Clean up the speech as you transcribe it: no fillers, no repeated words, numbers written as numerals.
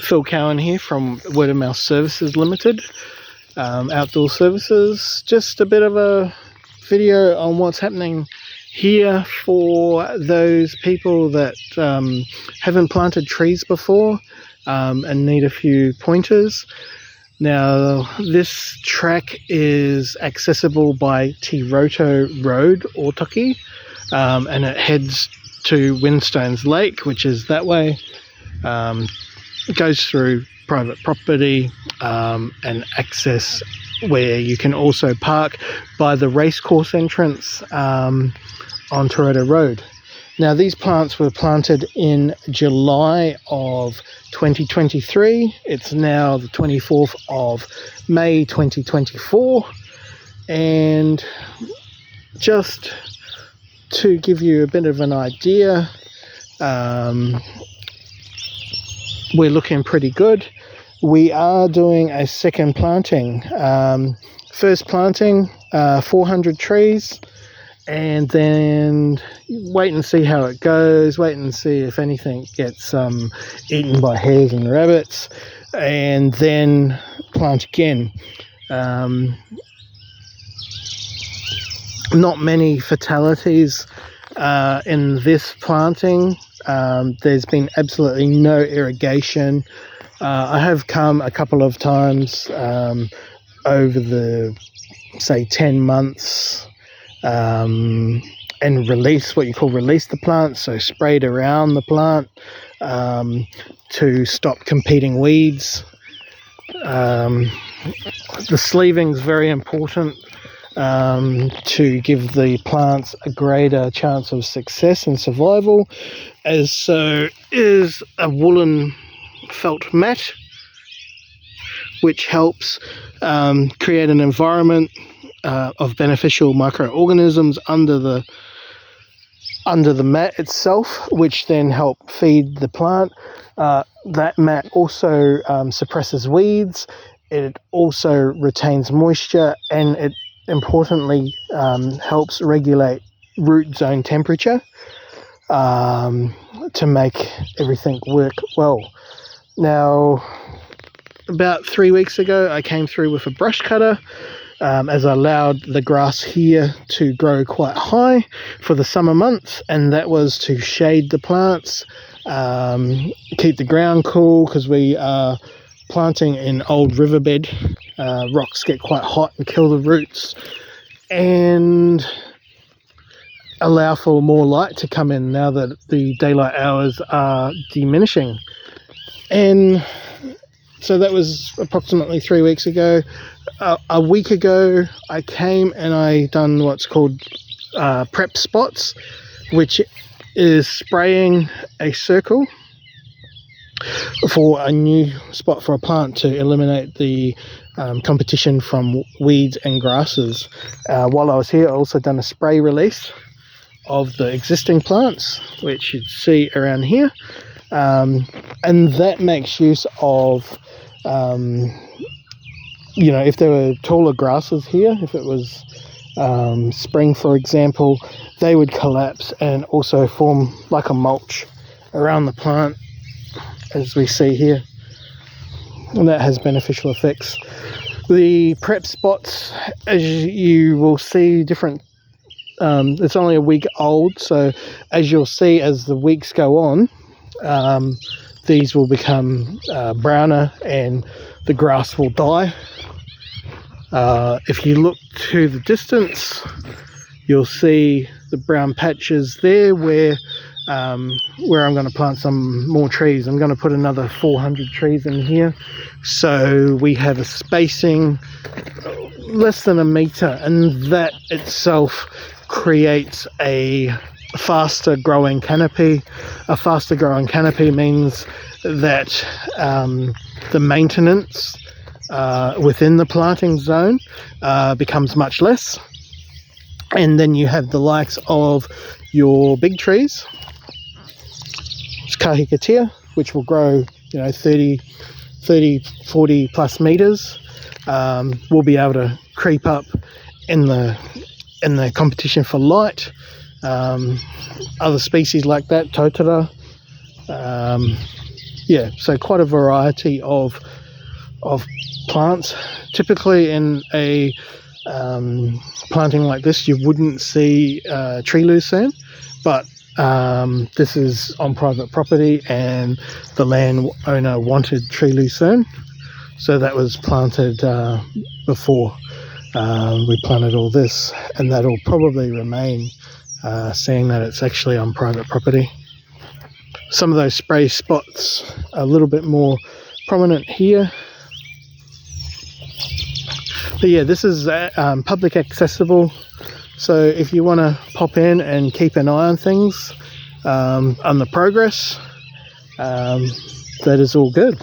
Phil Cowan here from Word of Mouth Services Limited, Outdoor Services. Just a bit of a video on what's happening here for those people that haven't planted trees before and need a few pointers. Now, this track is accessible by Tiroto Road, Ōtaki, and it heads to Windstones Lake, which is that way. It goes through private property and access where you can also park by the racecourse entrance on Tiroto Road. Now, these plants were planted in July of 2023. It's now the 24th of May 2024. And just to give you a bit of an idea, we're looking pretty good. We are doing a second planting. First planting, 400 trees. And then wait and see how it goes, wait and see if anything gets eaten by hares and rabbits, and then plant again. Not many fatalities in this planting. There's been absolutely no irrigation. I have come a couple of times over the, say, 10 months, and release the plant, so sprayed around the plant to stop competing weeds. The sleeving is very important to give the plants a greater chance of success and survival, as so is a woolen felt mat, which helps create an environment of beneficial microorganisms under the mat itself, which then help feed the plant. That mat also suppresses weeds. It also retains moisture, and it importantly helps regulate root zone temperature to make everything work well. Now, about 3 weeks ago, I came through with a brush cutter, as I allowed the grass here to grow quite high for the summer months, and that was to shade the plants, keep the ground cool, because we are planting in old riverbed. Rocks get quite hot and kill the roots, and allow for more light to come in now that the daylight hours are diminishing. And so that was approximately 3 weeks ago. A week ago, I came and I done what's called prep spots, which is spraying a circle for a new spot for a plant to eliminate the competition from weeds and grasses. While I was here, I also done a spray release of the existing plants, which you'd see around here. And that makes use of if there were taller grasses here, if it was spring, for example, they would collapse and also form like a mulch around the plant, as we see here, and that has beneficial effects. The prep spots, as you will see, different. It's only a week old, so as you'll see as the weeks go on, these will become browner and the grass will die. If you look to the distance, you'll see the brown patches there where I'm going to plant some more trees. I'm going to put another 400 trees in here, so we have a spacing less than a meter, and that itself creates a faster growing canopy. A faster growing canopy means that the maintenance within the planting zone becomes much less, and then you have the likes of your big trees, kahikatea, which will grow 30, 40 plus meters, will be able to creep up in the competition for light. Other species like that, totara, yeah, so quite a variety of plants. Typically in a planting like this, you wouldn't see tree lucerne, but this is on private property and the landowner wanted tree lucerne, so that was planted before we planted all this, and that'll probably remain, seeing that it's actually on private property. Some of those spray spots are a little bit more prominent here. But yeah, this is public accessible, so if you want to pop in and keep an eye on things, on the progress, that is all good.